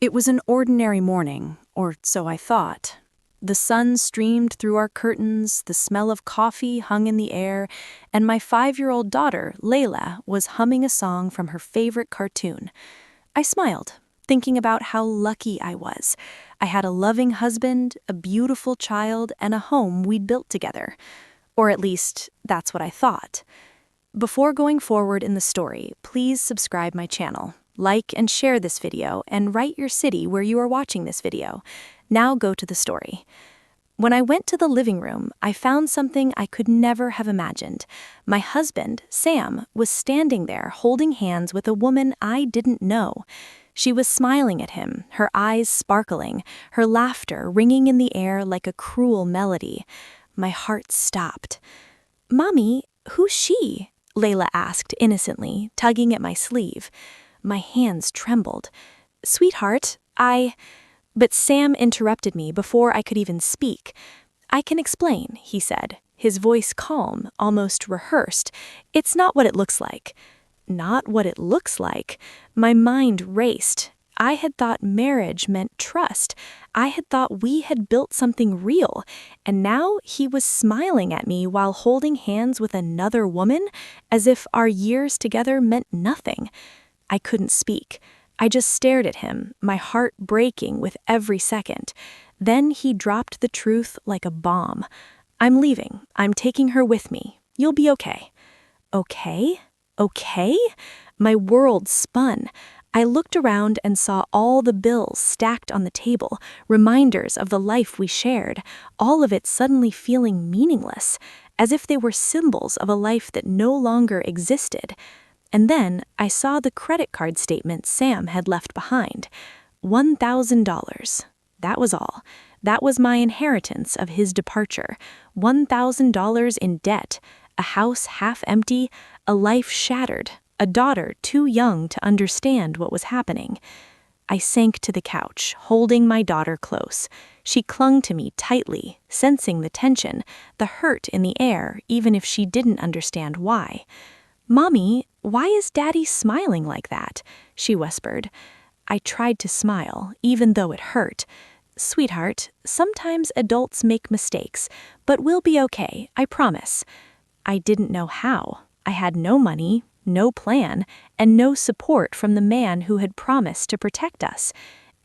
It was an ordinary morning, or so I thought. The sun streamed through our curtains, the smell of coffee hung in the air, and my 5-year-old daughter, Layla, was humming a song from her favorite cartoon. I smiled, thinking about how lucky I was. I had a loving husband, a beautiful child, and a home we'd built together. Or at least, that's what I thought. Before going forward in the story, please subscribe my channel. Like and share this video, and write your city where you are watching this video. Now go to the story. When I went to the living room, I found something I could never have imagined. My husband, Sam, was standing there holding hands with a woman I didn't know. She was smiling at him, her eyes sparkling, her laughter ringing in the air like a cruel melody. My heart stopped. "Mommy, who's she?" Layla asked innocently, tugging at my sleeve. My hands trembled. "Sweetheart, But Sam interrupted me before I could even speak. "I can explain," he said, his voice calm, almost rehearsed. "It's not what it looks like." Not what it looks like? My mind raced. I had thought marriage meant trust. I had thought we had built something real. And now he was smiling at me while holding hands with another woman, as if our years together meant nothing. I couldn't speak. I just stared at him, my heart breaking with every second. Then he dropped the truth like a bomb. "I'm leaving. I'm taking her with me. You'll be okay." Okay? Okay? My world spun. I looked around and saw all the bills stacked on the table, reminders of the life we shared, all of it suddenly feeling meaningless, as if they were symbols of a life that no longer existed. And then I saw the credit card statement Sam had left behind. $1,000. That was all. That was my inheritance of his departure. $1,000 in debt, a house half empty, a life shattered, a daughter too young to understand what was happening. I sank to the couch, holding my daughter close. She clung to me tightly, sensing the tension, the hurt in the air, even if she didn't understand why. "Mommy, why is Daddy smiling like that?" she whispered. I tried to smile, even though it hurt. "Sweetheart, sometimes adults make mistakes, but we'll be okay, I promise." I didn't know how. I had no money, no plan, and no support from the man who had promised to protect us.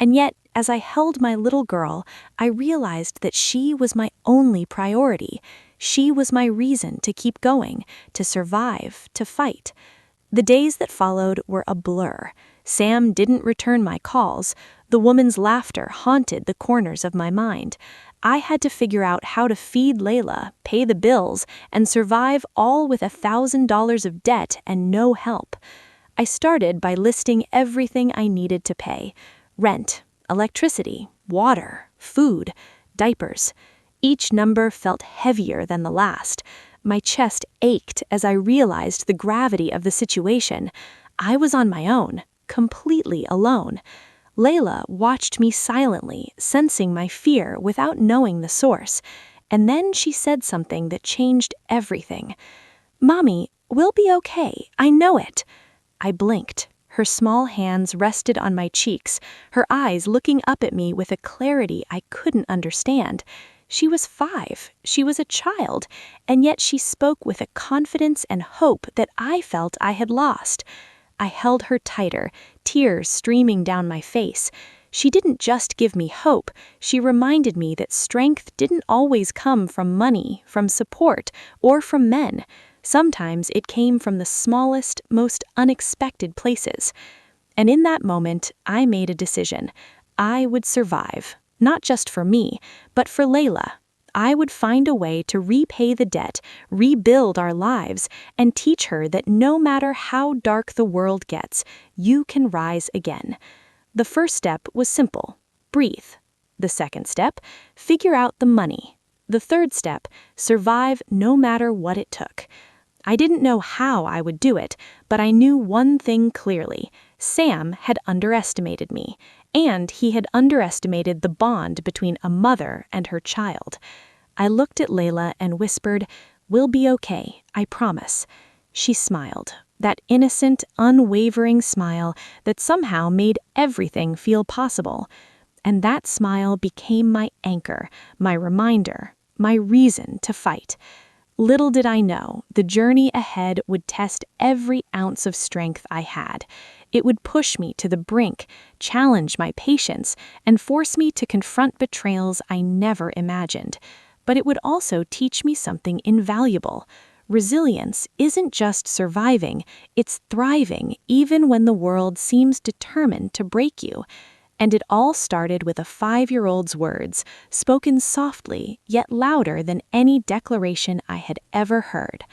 And yet, as I held my little girl, I realized that she was my only priority. She was my reason to keep going, to survive, to fight. The days that followed were a blur. Sam didn't return my calls. The woman's laughter haunted the corners of my mind. I had to figure out how to feed Layla, pay the bills, and survive all with $1,000 of debt and no help. I started by listing everything I needed to pay: rent, electricity, water, food, diapers. Each number felt heavier than the last. My chest ached as I realized the gravity of the situation. I was on my own, completely alone. Layla watched me silently, sensing my fear without knowing the source. And then she said something that changed everything. "Mommy, we'll be okay. I know it." I blinked. Her small hands rested on my cheeks, her eyes looking up at me with a clarity I couldn't understand. She was 5, she was a child, and yet she spoke with a confidence and hope that I felt I had lost. I held her tighter, tears streaming down my face. She didn't just give me hope, she reminded me that strength didn't always come from money, from support, or from men. Sometimes it came from the smallest, most unexpected places. And in that moment, I made a decision. I would survive. Not just for me, but for Layla. I would find a way to repay the debt, rebuild our lives, and teach her that no matter how dark the world gets, you can rise again. The first step was simple: breathe. The second step: figure out the money. The third step: survive no matter what it took. I didn't know how I would do it, but I knew one thing clearly. Sam had underestimated me, and he had underestimated the bond between a mother and her child. I looked at Layla and whispered, "We'll be okay, I promise." She smiled, That innocent, unwavering smile that somehow made everything feel possible. And that smile became my anchor, my reminder, my reason to fight. Little did I know, the journey ahead would test every ounce of strength I had. It would push me to the brink, challenge my patience, and force me to confront betrayals I never imagined. But it would also teach me something invaluable. Resilience isn't just surviving, it's thriving even when the world seems determined to break you. And it all started with a 5-year-old's words, spoken softly yet louder than any declaration I had ever heard.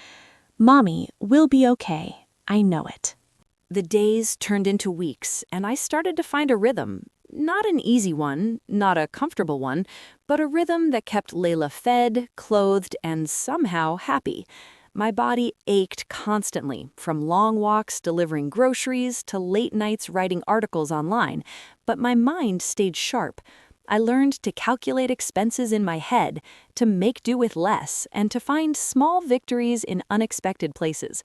"Mommy, we'll be okay. I know it." The days turned into weeks, and I started to find a rhythm. Not an easy one, not a comfortable one, but a rhythm that kept Layla fed, clothed, and somehow happy. My body ached constantly, from long walks delivering groceries to late nights writing articles online, but my mind stayed sharp. I learned to calculate expenses in my head, to make do with less, and to find small victories in unexpected places.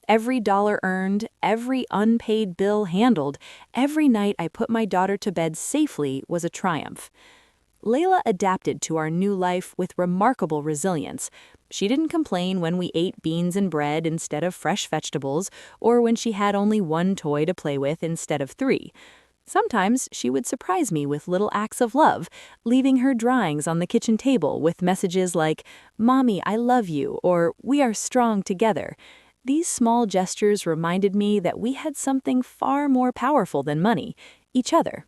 Every dollar earned, every unpaid bill handled, every night I put my daughter to bed safely was a triumph. Layla adapted to our new life with remarkable resilience. She didn't complain when we ate beans and bread instead of fresh vegetables, or when she had only one toy to play with instead of 3. Sometimes she would surprise me with little acts of love, leaving her drawings on the kitchen table with messages like, "Mommy, I love you," or "We are strong together." These small gestures reminded me that we had something far more powerful than money, each other.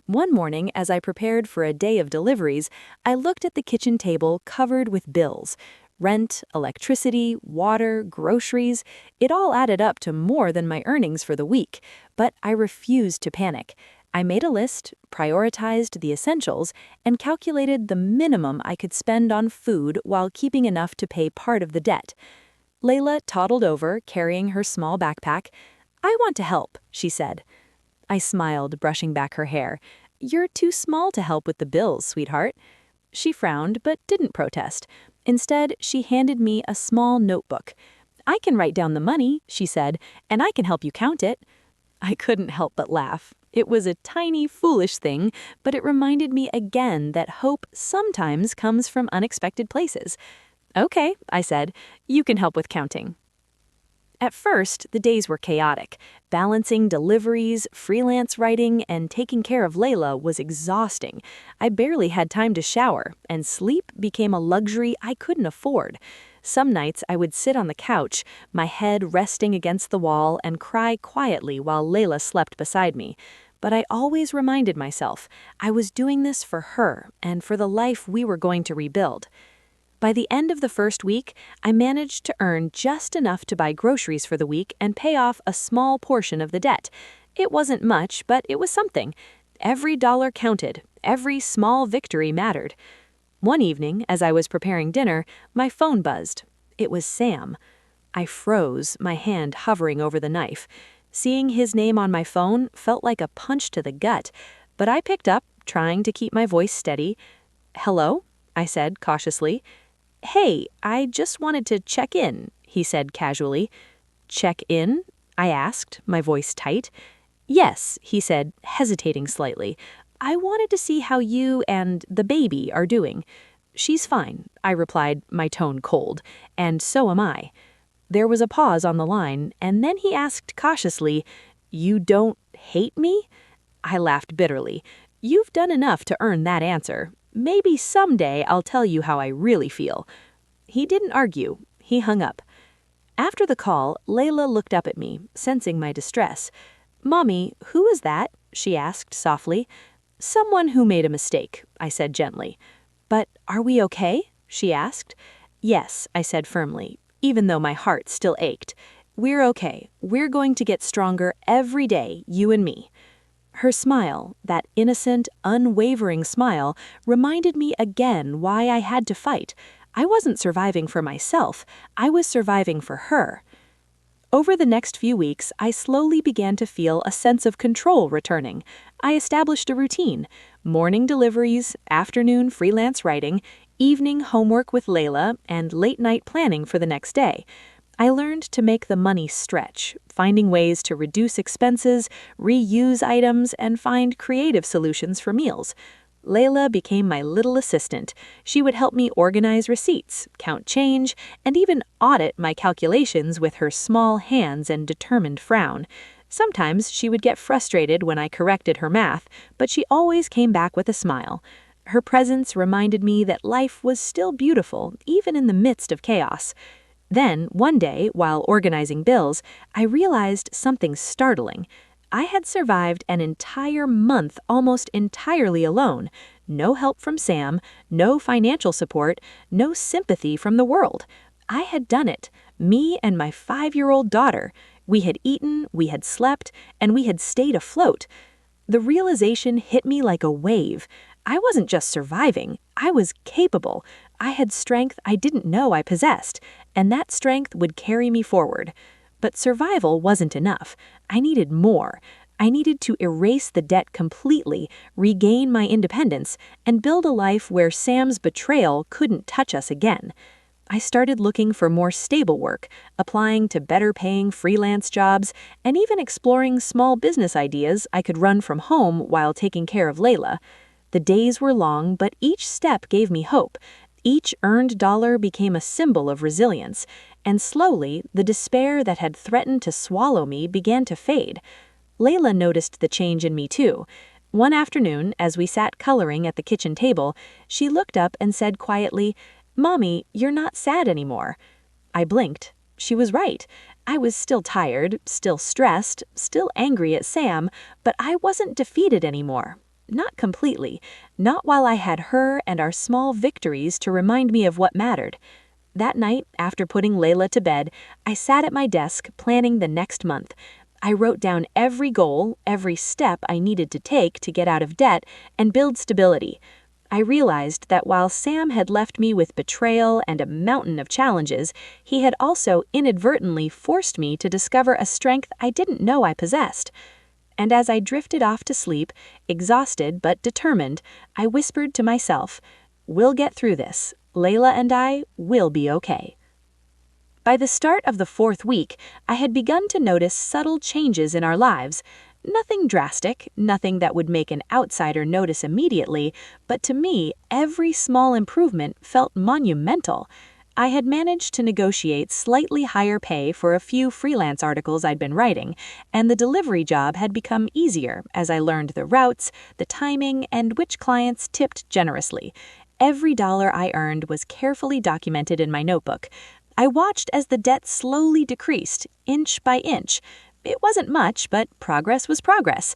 One morning, as I prepared for a day of deliveries, I looked at the kitchen table covered with bills. Rent, electricity, water, groceries, it all added up to more than my earnings for the week, but I refused to panic. I made a list, prioritized the essentials, and calculated the minimum I could spend on food while keeping enough to pay part of the debt. Layla toddled over, carrying her small backpack. "I want to help," she said. I smiled, brushing back her hair. "You're too small to help with the bills, sweetheart." She frowned, but didn't protest. Instead, she handed me a small notebook. "I can write down the money," she said, "and I can help you count it." I couldn't help but laugh. It was a tiny, foolish thing, but it reminded me again that hope sometimes comes from unexpected places. "Okay," I said, "you can help with counting." At first, the days were chaotic. Balancing deliveries, freelance writing, and taking care of Layla was exhausting. I barely had time to shower, and sleep became a luxury I couldn't afford. Some nights I would sit on the couch, my head resting against the wall, and cry quietly while Layla slept beside me. But I always reminded myself, I was doing this for her and for the life we were going to rebuild. By the end of the first week, I managed to earn just enough to buy groceries for the week and pay off a small portion of the debt. It wasn't much, but it was something. Every dollar counted. Every small victory mattered. One evening, as I was preparing dinner, my phone buzzed. It was Sam. I froze, my hand hovering over the knife. Seeing his name on my phone felt like a punch to the gut, but I picked up, trying to keep my voice steady. "Hello?" I said cautiously. "Hey, I just wanted to check in," he said casually. "Check in?" I asked, my voice tight. "Yes," he said, hesitating slightly. "I wanted to see how you and the baby are doing." "She's fine," I replied, my tone cold, "and so am I." There was a pause on the line, and then he asked cautiously, "You don't hate me?" I laughed bitterly. "You've done enough to earn that answer. Maybe someday I'll tell you how I really feel." He didn't argue. He hung up. After the call, Layla looked up at me, sensing my distress. "Mommy, who is that?" she asked softly. "Someone who made a mistake," I said gently. "But are we okay?" she asked. "Yes," I said firmly, even though my heart still ached. "We're okay. We're going to get stronger every day, you and me." Her smile, that innocent, unwavering smile, reminded me again why I had to fight. I wasn't surviving for myself, I was surviving for her. Over the next few weeks, I slowly began to feel a sense of control returning. I established a routine: morning deliveries, afternoon freelance writing, evening homework with Layla, and late-night planning for the next day. I learned to make the money stretch, finding ways to reduce expenses, reuse items, and find creative solutions for meals. Layla became my little assistant. She would help me organize receipts, count change, and even audit my calculations with her small hands and determined frown. Sometimes she would get frustrated when I corrected her math, but she always came back with a smile. Her presence reminded me that life was still beautiful, even in the midst of chaos. Then, one day, while organizing bills, I realized something startling. I had survived an entire month almost entirely alone. No help from Sam, no financial support, no sympathy from the world. I had done it, me and my 5-year-old daughter. We had eaten, we had slept, and we had stayed afloat. The realization hit me like a wave. I wasn't just surviving, I was capable. I had strength I didn't know I possessed, and that strength would carry me forward. But survival wasn't enough. I needed more. I needed to erase the debt completely, regain my independence, and build a life where Sam's betrayal couldn't touch us again. I started looking for more stable work, applying to better-paying freelance jobs, and even exploring small business ideas I could run from home while taking care of Layla. The days were long, but each step gave me hope. Each earned dollar became a symbol of resilience, and slowly, the despair that had threatened to swallow me began to fade. Layla noticed the change in me too. One afternoon, as we sat coloring at the kitchen table, she looked up and said quietly, "Mommy, you're not sad anymore." I blinked. She was right. I was still tired, still stressed, still angry at Sam, but I wasn't defeated anymore. Not completely. Not while I had her and our small victories to remind me of what mattered. That night, after putting Layla to bed, I sat at my desk planning the next month. I wrote down every goal, every step I needed to take to get out of debt and build stability. I realized that while Sam had left me with betrayal and a mountain of challenges, he had also inadvertently forced me to discover a strength I didn't know I possessed. And as I drifted off to sleep, exhausted but determined, I whispered to myself, "We'll get through this. Layla and I will be okay." By the start of the 4th week, I had begun to notice subtle changes in our lives. Nothing drastic, nothing that would make an outsider notice immediately, but to me, every small improvement felt monumental. I had managed to negotiate slightly higher pay for a few freelance articles I'd been writing, and the delivery job had become easier as I learned the routes, the timing, and which clients tipped generously. Every dollar I earned was carefully documented in my notebook. I watched as the debt slowly decreased, inch by inch. It wasn't much, but progress was progress.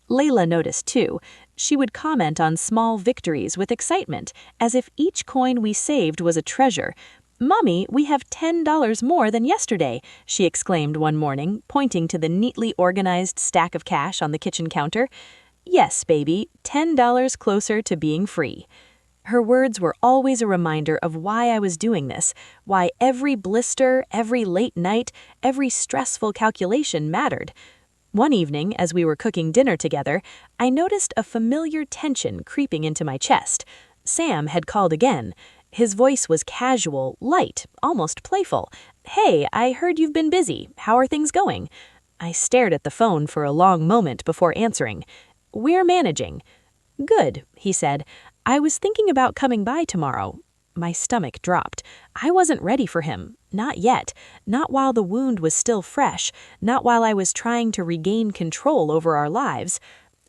Layla noticed too. She would comment on small victories with excitement, as if each coin we saved was a treasure. "Mommy, we have $10 more than yesterday," she exclaimed one morning, pointing to the neatly organized stack of cash on the kitchen counter. "Yes, baby, $10 closer to being free." Her words were always a reminder of why I was doing this, why every blister, every late night, every stressful calculation mattered. One evening, as we were cooking dinner together, I noticed a familiar tension creeping into my chest. Sam had called again. His voice was casual, light, almost playful. "Hey, I heard you've been busy. How are things going?" I stared at the phone for a long moment before answering. "We're managing." "Good," he said. "I was thinking about coming by tomorrow." My stomach dropped. I wasn't ready for him. Not yet. Not while the wound was still fresh. Not while I was trying to regain control over our lives.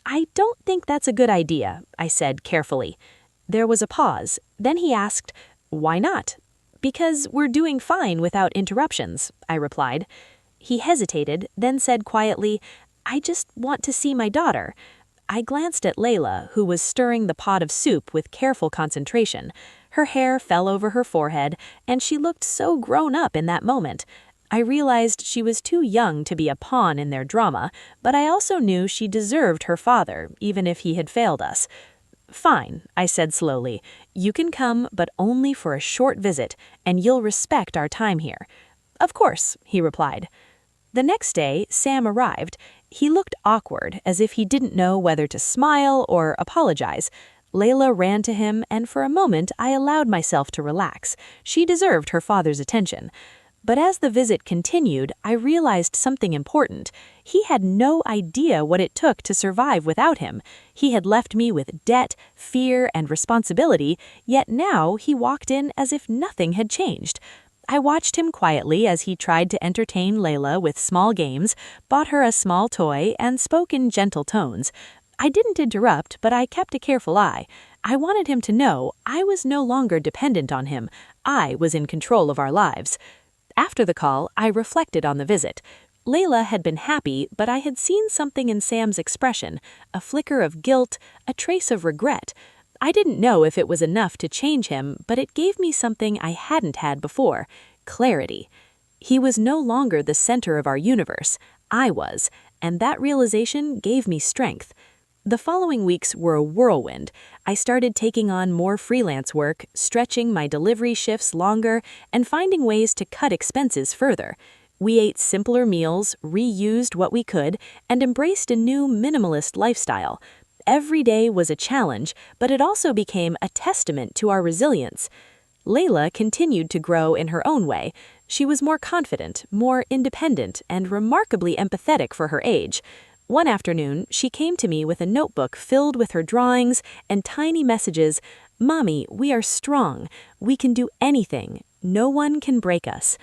"I don't think that's a good idea," I said carefully. There was a pause. Then he asked, "Why not?" "Because we're doing fine without interruptions," I replied. He hesitated, then said quietly, "I just want to see my daughter." I glanced at Layla, who was stirring the pot of soup with careful concentration. Her hair fell over her forehead, and she looked so grown up in that moment. I realized she was too young to be a pawn in their drama, but I also knew she deserved her father, even if he had failed us. "Fine," I said slowly. "You can come, but only for a short visit, and you'll respect our time here." "Of course," he replied. The next day, Sam arrived. He looked awkward, as if he didn't know whether to smile or apologize. Layla ran to him, and for a moment I allowed myself to relax. She deserved her father's attention. But as the visit continued, I realized something important. He had no idea what it took to survive without him. He had left me with debt, fear, and responsibility, yet now he walked in as if nothing had changed. I watched him quietly as he tried to entertain Layla with small games, bought her a small toy, and spoke in gentle tones. I didn't interrupt, but I kept a careful eye. I wanted him to know I was no longer dependent on him. I was in control of our lives. After the call, I reflected on the visit. Layla had been happy, but I had seen something in Sam's expression, a flicker of guilt, a trace of regret. I didn't know if it was enough to change him, but it gave me something I hadn't had before: clarity. He was no longer the center of our universe. I was, and that realization gave me strength. The following weeks were a whirlwind. I started taking on more freelance work, stretching my delivery shifts longer, and finding ways to cut expenses further. We ate simpler meals, reused what we could, and embraced a new minimalist lifestyle. Every day was a challenge, but it also became a testament to our resilience. Layla continued to grow in her own way. She was more confident, more independent, and remarkably empathetic for her age. One afternoon, she came to me with a notebook filled with her drawings and tiny messages. "Mommy, we are strong. We can do anything. No one can break us."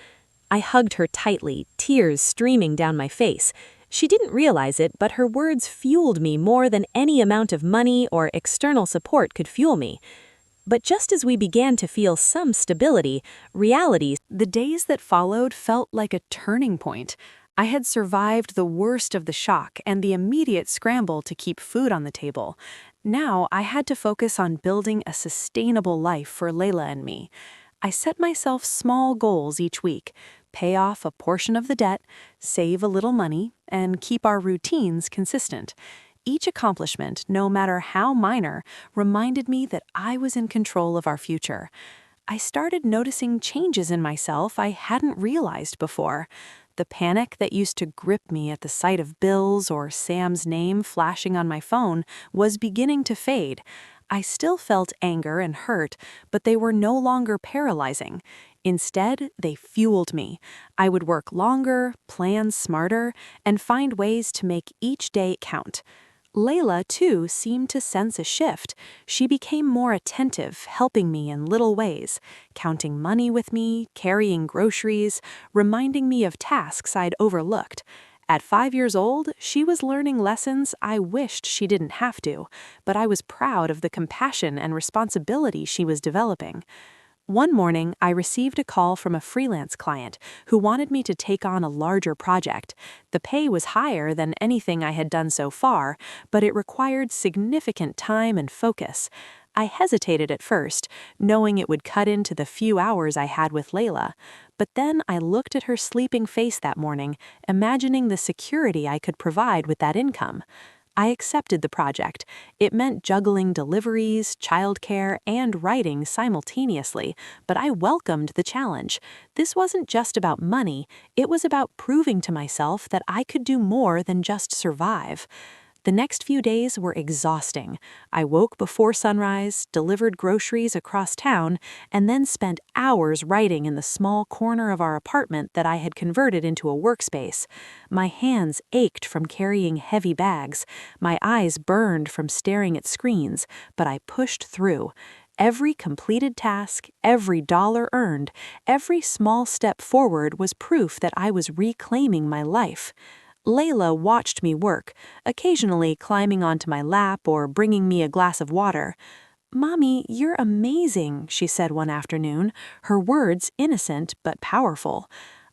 I hugged her tightly, tears streaming down my face. She didn't realize it, but her words fueled me more than any amount of money or external support could fuel me. But just as we began to feel some stability, the days that followed felt like a turning point. I had survived the worst of the shock and the immediate scramble to keep food on the table. Now I had to focus on building a sustainable life for Layla and me. I set myself small goals each week: pay off a portion of the debt, save a little money, and keep our routines consistent. Each accomplishment, no matter how minor, reminded me that I was in control of our future. I started noticing changes in myself I hadn't realized before. The panic that used to grip me at the sight of bills or Sam's name flashing on my phone was beginning to fade. I still felt anger and hurt, but they were no longer paralyzing. Instead, they fueled me. I would work longer, plan smarter, and find ways to make each day count. Layla, too, seemed to sense a shift. She became more attentive, helping me in little ways, counting money with me, carrying groceries, reminding me of tasks I'd overlooked. At 5 years old, she was learning lessons I wished she didn't have to, but I was proud of the compassion and responsibility she was developing. One morning, I received a call from a freelance client who wanted me to take on a larger project. The pay was higher than anything I had done so far, but it required significant time and focus. I hesitated at first, knowing it would cut into the few hours I had with Layla. But then I looked at her sleeping face that morning, imagining the security I could provide with that income. I accepted the project. It meant juggling deliveries, childcare, and writing simultaneously, but I welcomed the challenge. This wasn't just about money, it was about proving to myself that I could do more than just survive. The next few days were exhausting. I woke before sunrise, delivered groceries across town, and then spent hours writing in the small corner of our apartment that I had converted into a workspace. My hands ached from carrying heavy bags. My eyes burned from staring at screens, but I pushed through. Every completed task, every dollar earned, every small step forward was proof that I was reclaiming my life. Layla watched me work, occasionally climbing onto my lap or bringing me a glass of water. "Mommy, you're amazing," she said one afternoon, her words innocent but powerful.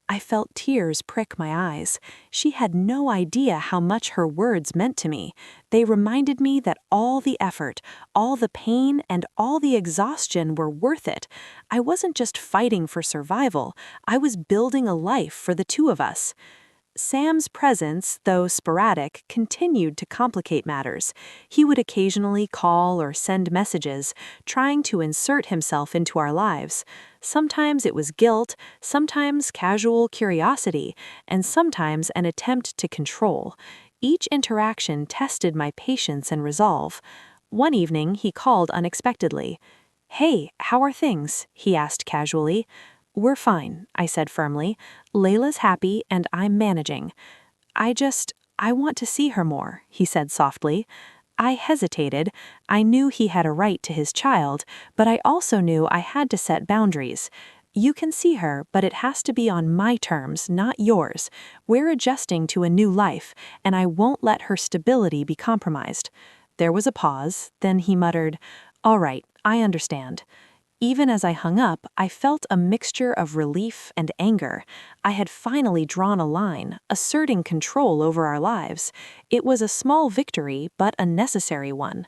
I felt tears prick my eyes. She had no idea how much her words meant to me. They reminded me that all the effort, all the pain, and all the exhaustion were worth it. I wasn't just fighting for survival, I was building a life for the two of us. Sam's presence, though sporadic, continued to complicate matters. He would occasionally call or send messages, trying to insert himself into our lives. Sometimes it was guilt, sometimes casual curiosity, and sometimes an attempt to control. Each interaction tested my patience and resolve. One evening, he called unexpectedly. "Hey, how are things?" he asked casually. We're fine, I said firmly. Layla's happy and I'm managing. I want to see her more, he said softly. I hesitated. I knew he had a right to his child, but I also knew I had to set boundaries. You can see her, but it has to be on my terms, not yours. We're adjusting to a new life, and I won't let her stability be compromised. There was a pause, then he muttered, All right, I understand. Even as I hung up, I felt a mixture of relief and anger. I had finally drawn a line, asserting control over our lives. It was a small victory, but a necessary one.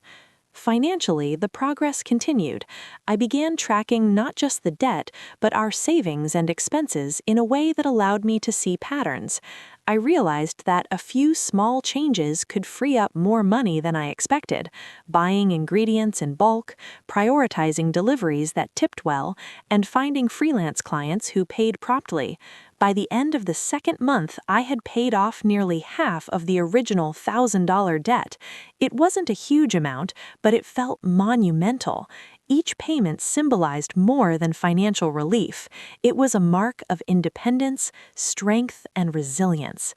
Financially, the progress continued. I began tracking not just the debt, but our savings and expenses in a way that allowed me to see patterns. I realized that a few small changes could free up more money than I expected, buying ingredients in bulk, prioritizing deliveries that tipped well, and finding freelance clients who paid promptly. By the end of the second month, I had paid off nearly half of the original $1,000 debt. It wasn't a huge amount, but it felt monumental. Each payment symbolized more than financial relief. It was a mark of independence, strength, and resilience.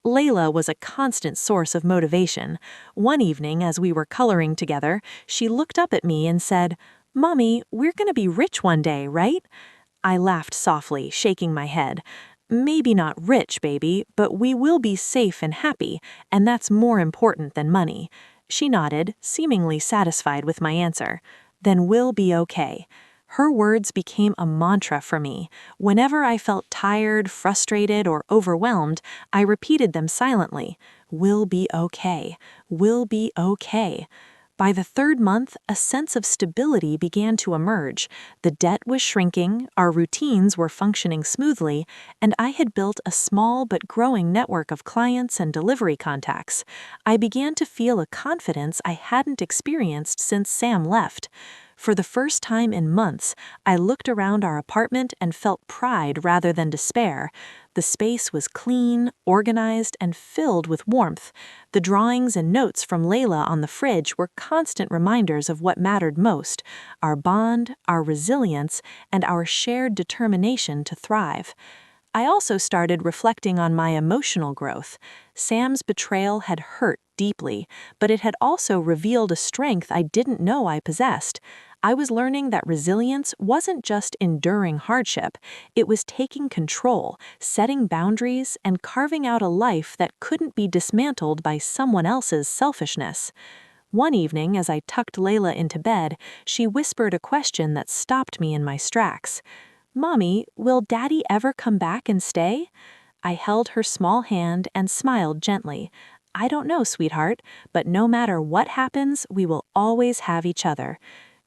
Layla was a constant source of motivation. One evening, as we were coloring together, she looked up at me and said, "Mommy, we're going to be rich one day, right?" I laughed softly, shaking my head. Maybe not rich, baby, but we will be safe and happy, and that's more important than money. She nodded, seemingly satisfied with my answer. Then we'll be okay. Her words became a mantra for me. Whenever I felt tired, frustrated, or overwhelmed, I repeated them silently. We'll be okay. We'll be okay. By the third month, a sense of stability began to emerge. The debt was shrinking, our routines were functioning smoothly, and I had built a small but growing network of clients and delivery contacts. I began to feel a confidence I hadn't experienced since Sam left. For the first time in months, I looked around our apartment and felt pride rather than despair. The space was clean, organized, and filled with warmth. The drawings and notes from Layla on the fridge were constant reminders of what mattered most: our bond, our resilience, and our shared determination to thrive. I also started reflecting on my emotional growth. Sam's betrayal had hurt deeply, but it had also revealed a strength I didn't know I possessed. I was learning that resilience wasn't just enduring hardship, it was taking control, setting boundaries, and carving out a life that couldn't be dismantled by someone else's selfishness. One evening, as I tucked Layla into bed, she whispered a question that stopped me in my tracks. "Mommy, will Daddy ever come back and stay?" I held her small hand and smiled gently. "I don't know, sweetheart, but no matter what happens, we will always have each other."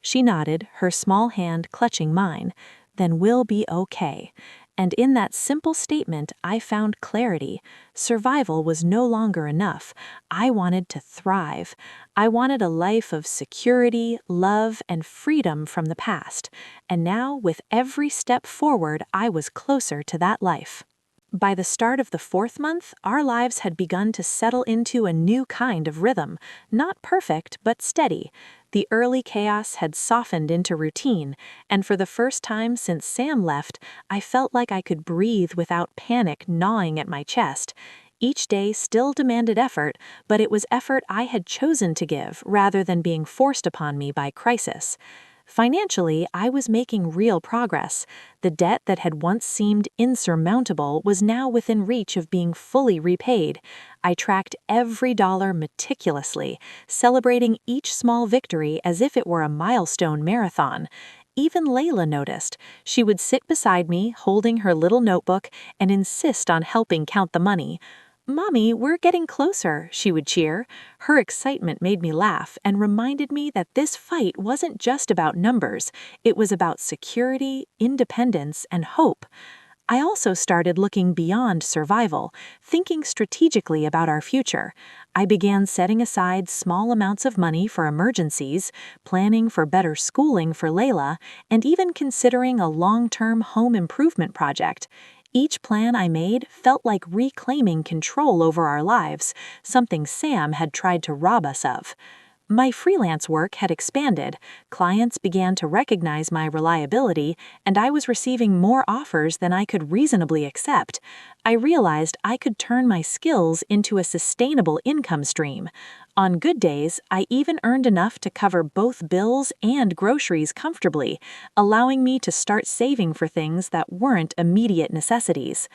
She nodded, her small hand clutching mine. "Then we'll be okay." And in that simple statement, I found clarity. Survival was no longer enough. I wanted to thrive. I wanted a life of security, love, and freedom from the past. And now, with every step forward, I was closer to that life. By the start of the fourth month, our lives had begun to settle into a new kind of rhythm, not perfect, but steady. The early chaos had softened into routine, and for the first time since Sam left, I felt like I could breathe without panic gnawing at my chest. Each day still demanded effort, but it was effort I had chosen to give rather than being forced upon me by crisis. Financially, I was making real progress. The debt that had once seemed insurmountable was now within reach of being fully repaid. I tracked every dollar meticulously, celebrating each small victory as if it were a milestone marathon. Even Layla noticed. She would sit beside me, holding her little notebook, and insist on helping count the money. "Mommy, we're getting closer," she would cheer. Her excitement made me laugh and reminded me that this fight wasn't just about numbers, it was about security, independence, and hope. I also started looking beyond survival, thinking strategically about our future. I began setting aside small amounts of money for emergencies, planning for better schooling for Layla, and even considering a long-term home improvement project. Each plan I made felt like reclaiming control over our lives, something Sam had tried to rob us of. My freelance work had expanded, clients began to recognize my reliability, and I was receiving more offers than I could reasonably accept. I realized I could turn my skills into a sustainable income stream. On good days, I even earned enough to cover both bills and groceries comfortably, allowing me to start saving for things that weren't immediate necessities.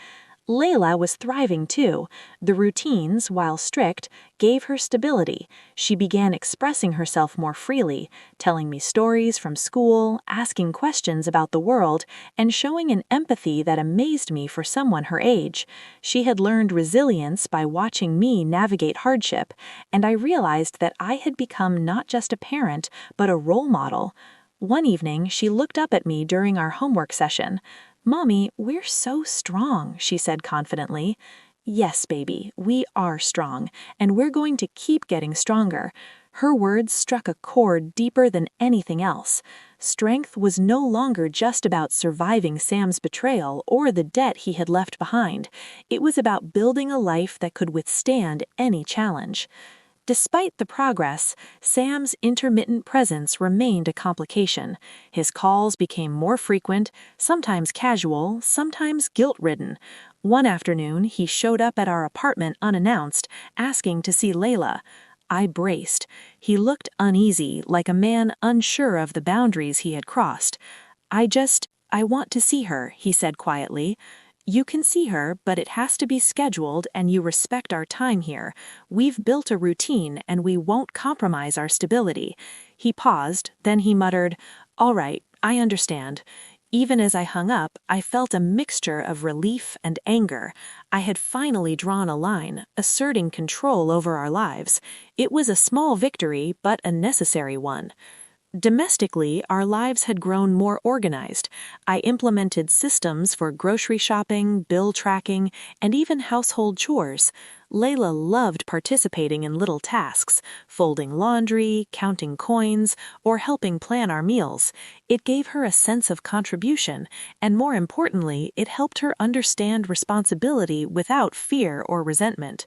Layla was thriving too. The routines, while strict, gave her stability. She began expressing herself more freely, telling me stories from school, asking questions about the world, and showing an empathy that amazed me for someone her age. She had learned resilience by watching me navigate hardship, and I realized that I had become not just a parent, but a role model. One evening, she looked up at me during our homework session. "Mommy, we're so strong," she said confidently. "Yes, baby, we are strong, and we're going to keep getting stronger." Her words struck a chord deeper than anything else. Strength was no longer just about surviving Sam's betrayal or the debt he had left behind. It was about building a life that could withstand any challenge. Despite the progress, Sam's intermittent presence remained a complication. His calls became more frequent, sometimes casual, sometimes guilt-ridden. One afternoon, he showed up at our apartment unannounced, asking to see Layla. I braced. He looked uneasy, like a man unsure of the boundaries he had crossed. I want to see her," he said quietly. "You can see her, but it has to be scheduled and you respect our time here. We've built a routine and we won't compromise our stability." He paused, then he muttered, "All right, I understand." Even as I hung up, I felt a mixture of relief and anger. I had finally drawn a line, asserting control over our lives. It was a small victory, but a necessary one. Domestically, our lives had grown more organized. I implemented systems for grocery shopping, bill tracking, and even household chores. Layla loved participating in little tasks, folding laundry, counting coins, or helping plan our meals. It gave her a sense of contribution, and more importantly, it helped her understand responsibility without fear or resentment.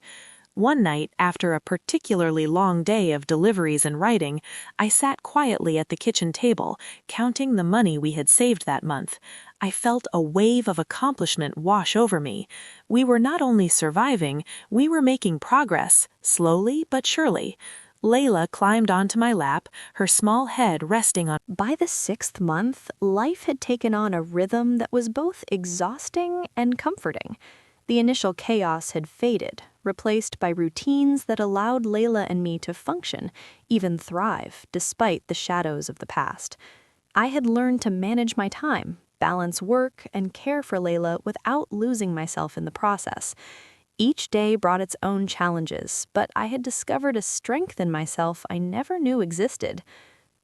One night, after a particularly long day of deliveries and writing, I sat quietly at the kitchen table, counting the money we had saved that month. I felt a wave of accomplishment wash over me. We were not only surviving, we were making progress, slowly but surely. Layla climbed onto my lap, her small head resting on. By the 6th month, life had taken on a rhythm that was both exhausting and comforting. The initial chaos had faded, replaced by routines that allowed Layla and me to function, even thrive, despite the shadows of the past. I had learned to manage my time, balance work, and care for Layla without losing myself in the process. Each day brought its own challenges, but I had discovered a strength in myself I never knew existed.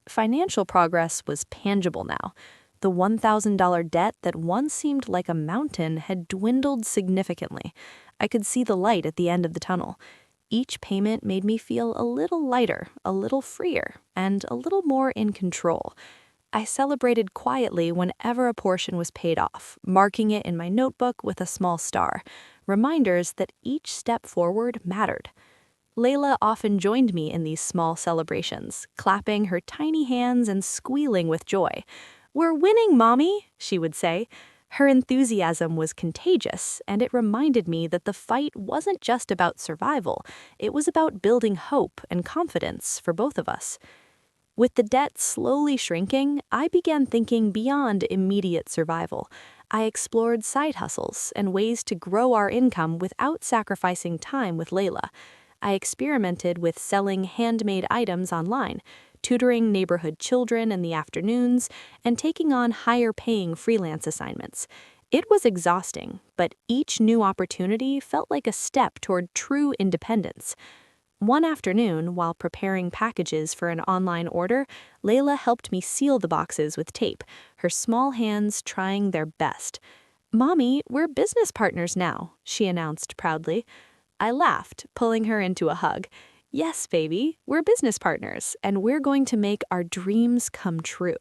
Financial progress was tangible now. The $1,000 debt that once seemed like a mountain had dwindled significantly. I could see the light at the end of the tunnel. Each payment made me feel a little lighter, a little freer, and a little more in control. I celebrated quietly whenever a portion was paid off, marking it in my notebook with a small star, reminders that each step forward mattered. Layla often joined me in these small celebrations, clapping her tiny hands and squealing with joy. "We're winning, Mommy," she would say. Her enthusiasm was contagious, and it reminded me that the fight wasn't just about survival, it was about building hope and confidence for both of us. With the debt slowly shrinking, I began thinking beyond immediate survival. I explored side hustles and ways to grow our income without sacrificing time with Layla. I experimented with selling handmade items online, tutoring neighborhood children in the afternoons, and taking on higher-paying freelance assignments. It was exhausting, but each new opportunity felt like a step toward true independence. One afternoon, while preparing packages for an online order, Layla helped me seal the boxes with tape, her small hands trying their best. "Mommy, we're business partners now," she announced proudly. I laughed, pulling her into a hug. "Yes, baby, we're business partners, and we're going to make our dreams come true."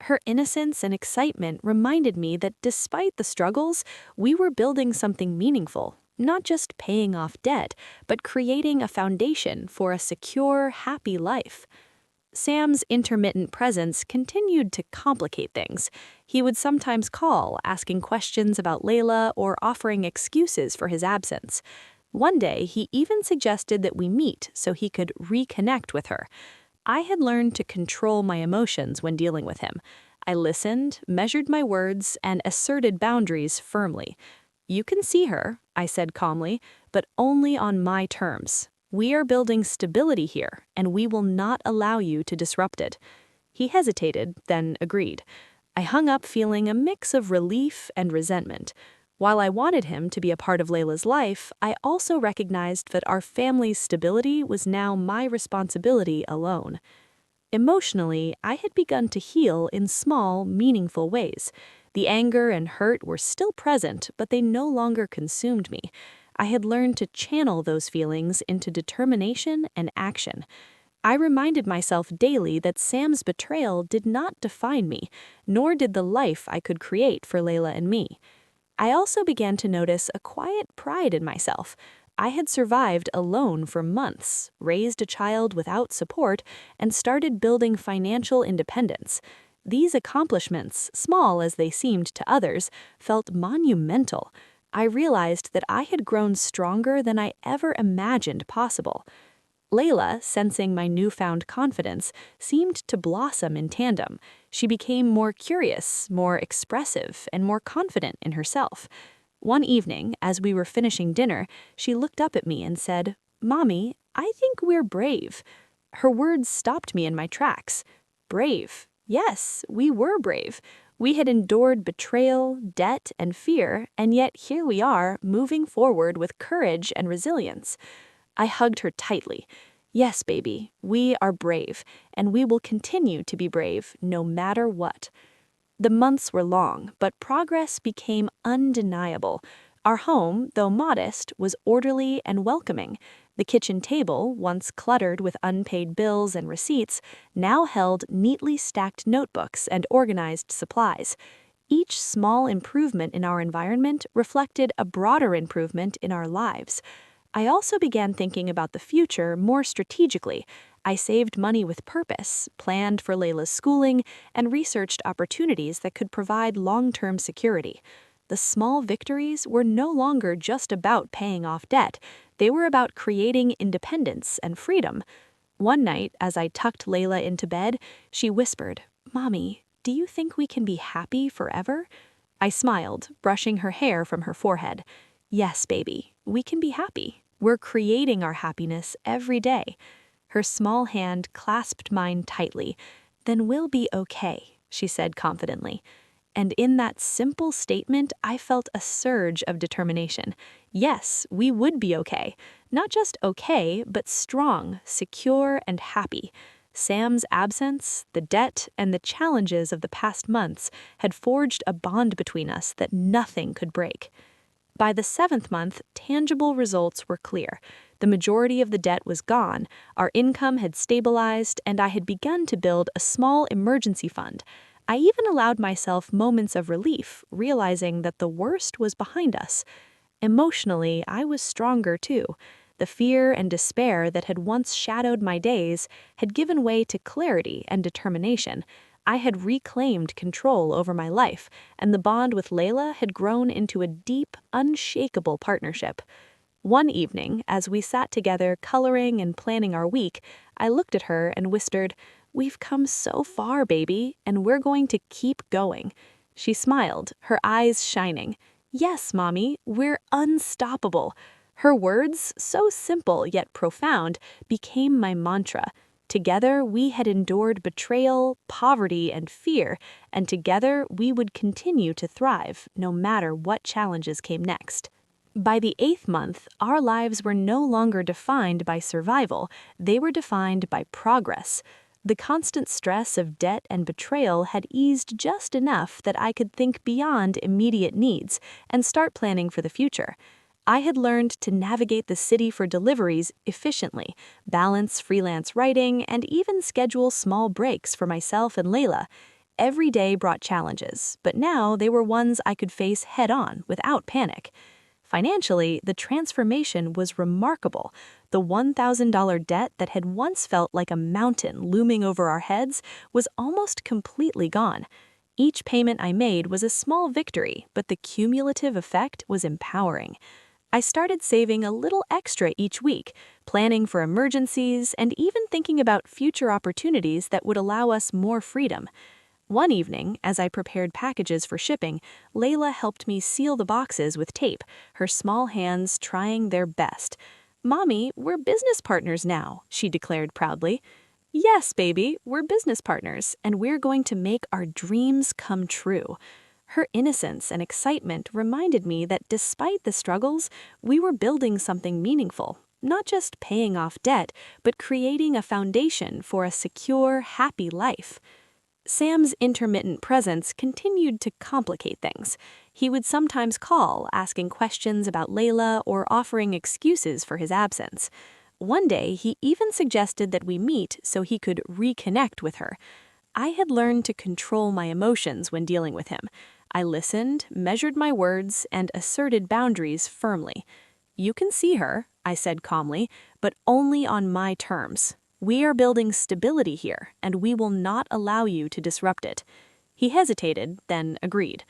Her innocence and excitement reminded me that despite the struggles, we were building something meaningful, not just paying off debt, but creating a foundation for a secure, happy life. Sam's intermittent presence continued to complicate things. He would sometimes call, asking questions about Layla or offering excuses for his absence. One day, he even suggested that we meet so he could reconnect with her. I had learned to control my emotions when dealing with him. I listened, measured my words, and asserted boundaries firmly. "You can see her," I said calmly, "but only on my terms. We are building stability here, and we will not allow you to disrupt it." He hesitated, then agreed. I hung up feeling a mix of relief and resentment. While I wanted him to be a part of Layla's life, I also recognized that our family's stability was now my responsibility alone. Emotionally, I had begun to heal in small, meaningful ways. The anger and hurt were still present, but they no longer consumed me. I had learned to channel those feelings into determination and action. I reminded myself daily that Sam's betrayal did not define me, nor did the life I could create for Layla and me. I also began to notice a quiet pride in myself. I had survived alone for months, raised a child without support, and started building financial independence. These accomplishments, small as they seemed to others, felt monumental. I realized that I had grown stronger than I ever imagined possible. Layla, sensing my newfound confidence, seemed to blossom in tandem. She became more curious, more expressive, and more confident in herself. One evening, as we were finishing dinner, she looked up at me and said, "Mommy, I think we're brave." Her words stopped me in my tracks. Brave. Yes, we were brave. We had endured betrayal, debt, and fear, and yet here we are, moving forward with courage and resilience. I hugged her tightly. "Yes, baby, we are brave, and we will continue to be brave no matter what." The months were long, but progress became undeniable. Our home, though modest, was orderly and welcoming. The kitchen table, once cluttered with unpaid bills and receipts, now held neatly stacked notebooks and organized supplies. Each small improvement in our environment reflected a broader improvement in our lives. I also began thinking about the future more strategically. I saved money with purpose, planned for Layla's schooling, and researched opportunities that could provide long-term security. The small victories were no longer just about paying off debt. They were about creating independence and freedom. One night, as I tucked Layla into bed, she whispered, "Mommy, do you think we can be happy forever?" I smiled, brushing her hair from her forehead. "Yes, baby, we can be happy. We're creating our happiness every day." Her small hand clasped mine tightly. "Then we'll be okay," she said confidently. And in that simple statement, I felt a surge of determination. Yes, we would be okay. Not just okay, but strong, secure, and happy. Sam's absence, the debt, and the challenges of the past months had forged a bond between us that nothing could break. By the 7th month, tangible results were clear. The majority of the debt was gone, our income had stabilized, and I had begun to build a small emergency fund. I even allowed myself moments of relief, realizing that the worst was behind us. Emotionally, I was stronger too. The fear and despair that had once shadowed my days had given way to clarity and determination. I had reclaimed control over my life, and the bond with Layla had grown into a deep, unshakable partnership. One evening, as we sat together coloring and planning our week, I looked at her and whispered, "We've come so far, baby, and we're going to keep going." She smiled, her eyes shining. "Yes, Mommy, we're unstoppable." Her words, so simple yet profound, became my mantra. Together, we had endured betrayal, poverty, and fear, and together we would continue to thrive, no matter what challenges came next. By the 8th month, our lives were no longer defined by survival, they were defined by progress. The constant stress of debt and betrayal had eased just enough that I could think beyond immediate needs and start planning for the future. I had learned to navigate the city for deliveries efficiently, balance freelance writing, and even schedule small breaks for myself and Layla. Every day brought challenges, but now they were ones I could face head-on without panic. Financially, the transformation was remarkable. The $1,000 debt that had once felt like a mountain looming over our heads was almost completely gone. Each payment I made was a small victory, but the cumulative effect was empowering. I started saving a little extra each week, planning for emergencies, and even thinking about future opportunities that would allow us more freedom. One evening, as I prepared packages for shipping, Layla helped me seal the boxes with tape, her small hands trying their best. "Mommy, we're business partners now," she declared proudly. "Yes, baby, we're business partners, and we're going to make our dreams come true." Her innocence and excitement reminded me that despite the struggles, we were building something meaningful, not just paying off debt, but creating a foundation for a secure, happy life. Sam's intermittent presence continued to complicate things. He would sometimes call, asking questions about Layla or offering excuses for his absence. One day, he even suggested that we meet so he could reconnect with her. I had learned to control my emotions when dealing with him. I listened, measured my words, and asserted boundaries firmly. "You can see her," I said calmly, "but only on my terms. We are building stability here, and we will not allow you to disrupt it." He hesitated, then agreed.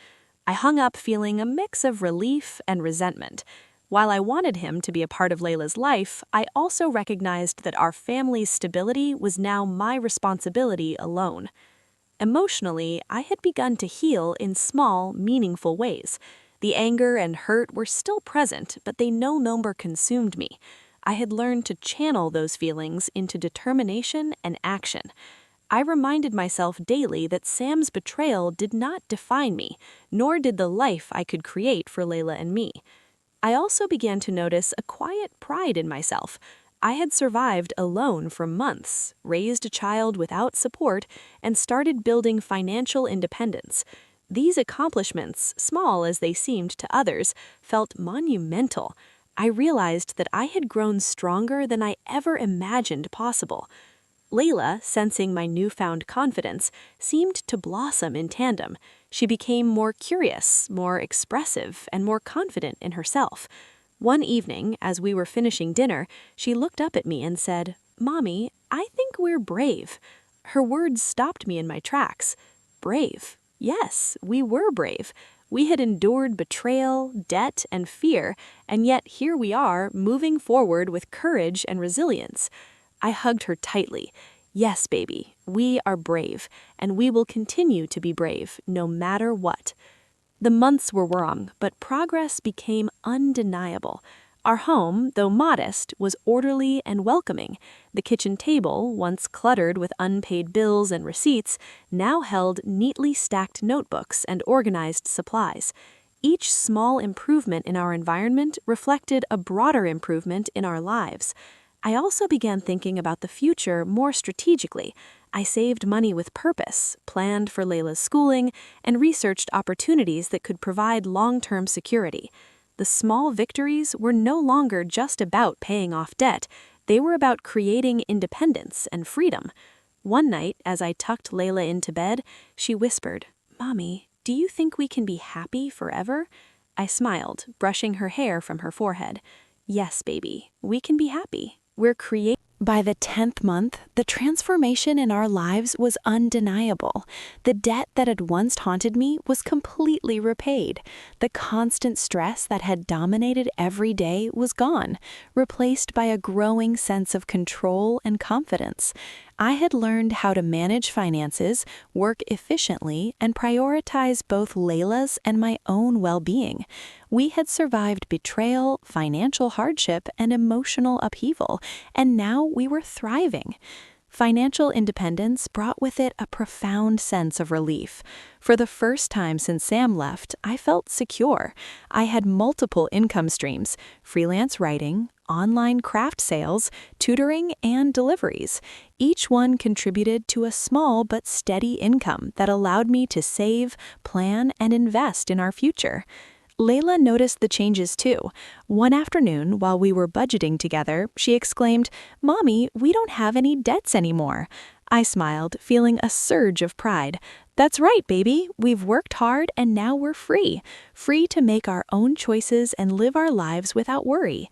I hung up feeling a mix of relief and resentment. While I wanted him to be a part of Layla's life, I also recognized that our family's stability was now my responsibility alone. Emotionally, I had begun to heal in small, meaningful ways. The anger and hurt were still present, but they no longer consumed me. I had learned to channel those feelings into determination and action. I reminded myself daily that Sam's betrayal did not define me, nor did the life I could create for Layla and me. I also began to notice a quiet pride in myself. I had survived alone for months, raised a child without support, and started building financial independence. These accomplishments, small as they seemed to others, felt monumental. I realized that I had grown stronger than I ever imagined possible. Layla, sensing my newfound confidence, seemed to blossom in tandem. She became more curious, more expressive, and more confident in herself. One evening, as we were finishing dinner, she looked up at me and said, "Mommy, I think we're brave." Her words stopped me in my tracks. Brave? Yes, we were brave. We had endured betrayal, debt, and fear, and yet here we are, moving forward with courage and resilience. I hugged her tightly. "Yes, baby, we are brave, and we will continue to be brave, no matter what." The months were wrong, but progress became undeniable. Our home, though modest, was orderly and welcoming. The kitchen table, once cluttered with unpaid bills and receipts, now held neatly stacked notebooks and organized supplies. Each small improvement in our environment reflected a broader improvement in our lives. I also began thinking about the future more strategically. I saved money with purpose, planned for Layla's schooling, and researched opportunities that could provide long-term security. The small victories were no longer just about paying off debt. They were about creating independence and freedom. One night, as I tucked Layla into bed, she whispered, "Mommy, do you think we can be happy forever?" I smiled, brushing her hair from her forehead. "Yes, baby, we can be happy. We're creating." By the 10th month, the transformation in our lives was undeniable. The debt that had once haunted me was completely repaid. The constant stress that had dominated every day was gone, replaced by a growing sense of control and confidence. I had learned how to manage finances, work efficiently, and prioritize both Layla's and my own well-being. We had survived betrayal, financial hardship, and emotional upheaval, and now we were thriving. Financial independence brought with it a profound sense of relief. For the first time since Sam left, I felt secure. I had multiple income streams: freelance writing, online craft sales, tutoring, and deliveries. Each one contributed to a small but steady income that allowed me to save, plan, and invest in our future. Layla noticed the changes too. One afternoon, while we were budgeting together, she exclaimed, "Mommy, we don't have any debts anymore." I smiled, feeling a surge of pride. That's right, baby. We've worked hard and now we're free. Free to make our own choices and live our lives without worry.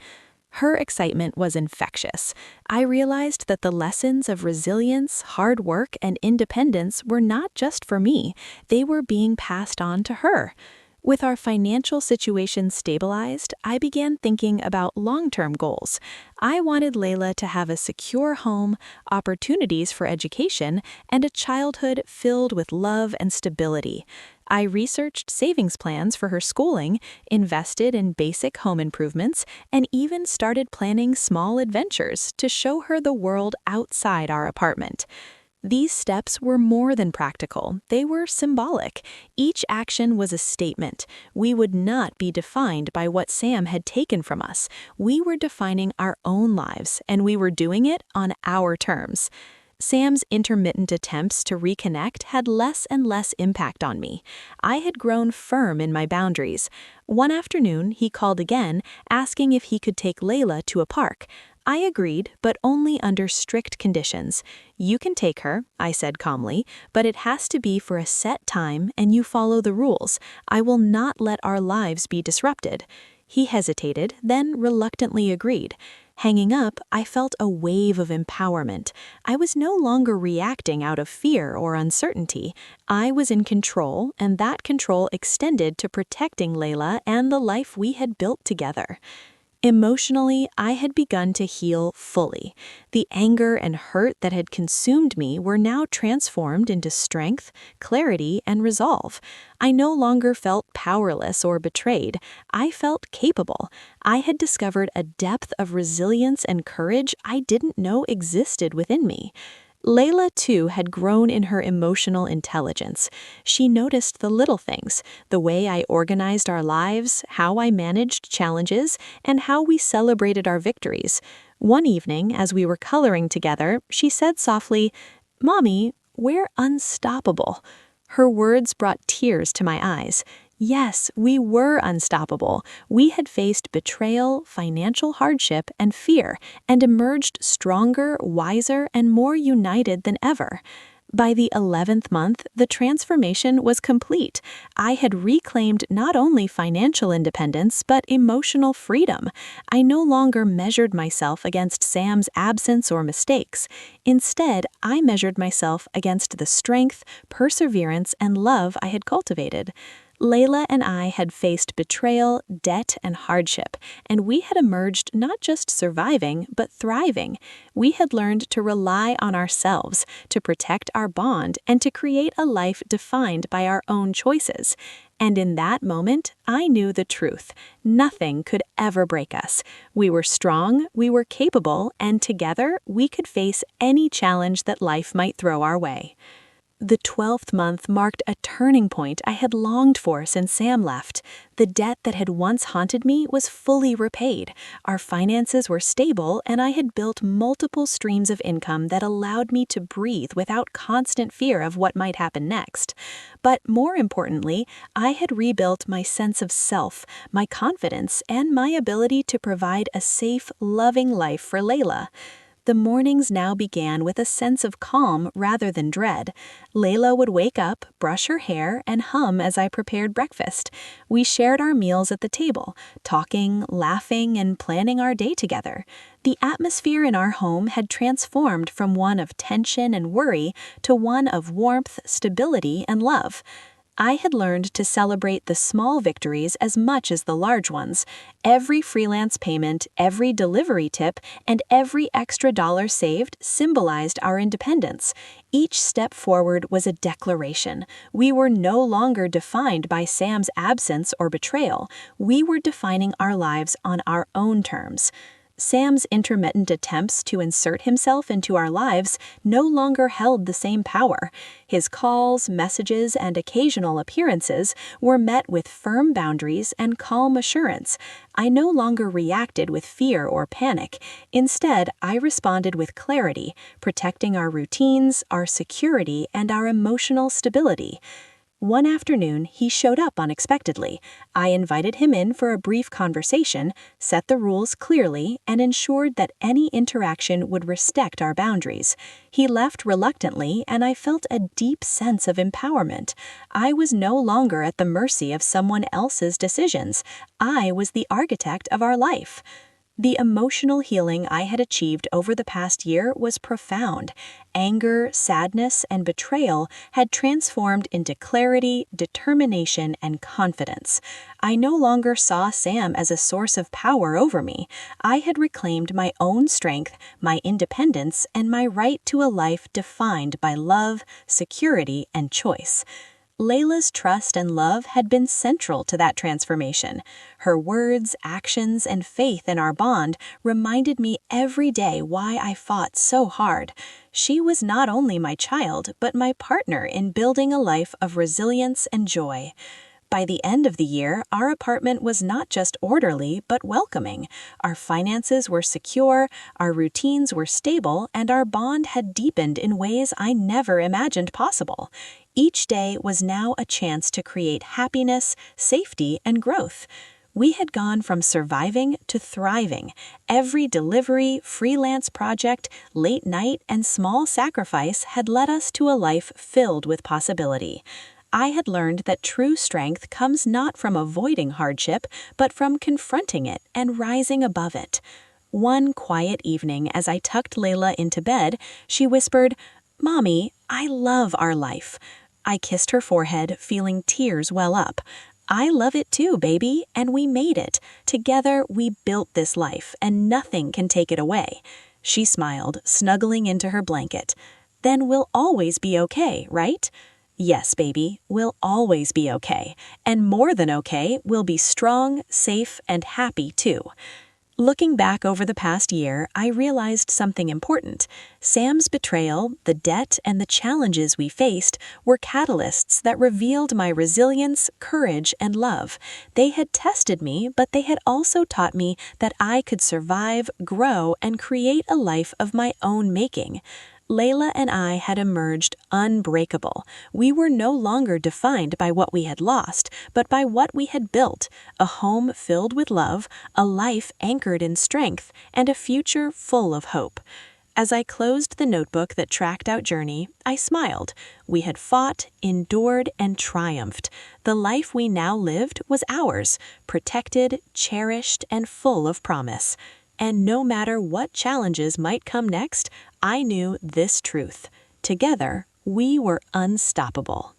Her excitement was infectious. I realized that the lessons of resilience, hard work, and independence were not just for me, they were being passed on to her. With our financial situation stabilized, I began thinking about long-term goals. I wanted Layla to have a secure home, opportunities for education, and a childhood filled with love and stability. I researched savings plans for her schooling, invested in basic home improvements, and even started planning small adventures to show her the world outside our apartment. These steps were more than practical, they were symbolic. Each action was a statement. We would not be defined by what Sam had taken from us. We were defining our own lives, and we were doing it on our terms. Sam's intermittent attempts to reconnect had less and less impact on me. I had grown firm in my boundaries. One afternoon, he called again, asking if he could take Layla to a park. I agreed, but only under strict conditions. You can take her, I said calmly, but it has to be for a set time and you follow the rules. I will not let our lives be disrupted. He hesitated, then reluctantly agreed. Hanging up, I felt a wave of empowerment. I was no longer reacting out of fear or uncertainty. I was in control, and that control extended to protecting Layla and the life we had built together. Emotionally, I had begun to heal fully. The anger and hurt that had consumed me were now transformed into strength, clarity, and resolve. I no longer felt powerless or betrayed. I felt capable. I had discovered a depth of resilience and courage I didn't know existed within me. Layla, too, had grown in her emotional intelligence. She noticed the little things, the way I organized our lives, how I managed challenges, and how we celebrated our victories. One evening, as we were coloring together, she said softly, "Mommy, we're unstoppable." Her words brought tears to my eyes. Yes, we were unstoppable. We had faced betrayal, financial hardship, and fear, and emerged stronger, wiser, and more united than ever. By the 11th month, the transformation was complete. I had reclaimed not only financial independence, but emotional freedom. I no longer measured myself against Sam's absence or mistakes. Instead, I measured myself against the strength, perseverance, and love I had cultivated. Layla and I had faced betrayal, debt, and hardship, and we had emerged not just surviving, but thriving. We had learned to rely on ourselves, to protect our bond, and to create a life defined by our own choices. And in that moment, I knew the truth. Nothing could ever break us. We were strong, we were capable, and together we could face any challenge that life might throw our way. The 12th month marked a turning point I had longed for since Sam left. The debt that had once haunted me was fully repaid. Our finances were stable, and I had built multiple streams of income that allowed me to breathe without constant fear of what might happen next. But more importantly, I had rebuilt my sense of self, my confidence, and my ability to provide a safe, loving life for Layla. The mornings now began with a sense of calm rather than dread. Layla would wake up, brush her hair, and hum as I prepared breakfast. We shared our meals at the table, talking, laughing, and planning our day together. The atmosphere in our home had transformed from one of tension and worry to one of warmth, stability, and love. I had learned to celebrate the small victories as much as the large ones. Every freelance payment, every delivery tip, and every extra dollar saved symbolized our independence. Each step forward was a declaration. We were no longer defined by Sam's absence or betrayal. We were defining our lives on our own terms. Sam's intermittent attempts to insert himself into our lives no longer held the same power. His calls, messages, and occasional appearances were met with firm boundaries and calm assurance. I no longer reacted with fear or panic. Instead, I responded with clarity, protecting our routines, our security, and our emotional stability. One afternoon, he showed up unexpectedly. I invited him in for a brief conversation, set the rules clearly, and ensured that any interaction would respect our boundaries. He left reluctantly, and I felt a deep sense of empowerment. I was no longer at the mercy of someone else's decisions. I was the architect of our life. The emotional healing I had achieved over the past year was profound. Anger, sadness, and betrayal had transformed into clarity, determination, and confidence. I no longer saw Sam as a source of power over me. I had reclaimed my own strength, my independence, and my right to a life defined by love, security, and choice. Layla's trust and love had been central to that transformation. Her words, actions, and faith in our bond reminded me every day why I fought so hard. She was not only my child, but my partner in building a life of resilience and joy. By the end of the year, our apartment was not just orderly, but welcoming. Our finances were secure, our routines were stable, and our bond had deepened in ways I never imagined possible. Each day was now a chance to create happiness, safety, and growth. We had gone from surviving to thriving. Every delivery, freelance project, late night, and small sacrifice had led us to a life filled with possibility. I had learned that true strength comes not from avoiding hardship, but from confronting it and rising above it. One quiet evening, as I tucked Layla into bed, she whispered, "Mommy, I love our life." I kissed her forehead, feeling tears well up. "I love it too, baby, and we made it. Together, we built this life, and nothing can take it away." She smiled, snuggling into her blanket. "Then we'll always be okay, right?" "Yes, baby, we'll always be okay. And more than okay, we'll be strong, safe, and happy too." Looking back over the past year, I realized something important. Sam's betrayal, the debt, and the challenges we faced were catalysts that revealed my resilience, courage, and love. They had tested me, but they had also taught me that I could survive, grow, and create a life of my own making. Layla and I had emerged unbreakable. We were no longer defined by what we had lost, but by what we had built: a home filled with love, a life anchored in strength, and a future full of hope. As I closed the notebook that tracked our journey, I smiled. We had fought, endured, and triumphed. The life we now lived was ours, protected, cherished, and full of promise. And no matter what challenges might come next, I knew this truth: together, we were unstoppable.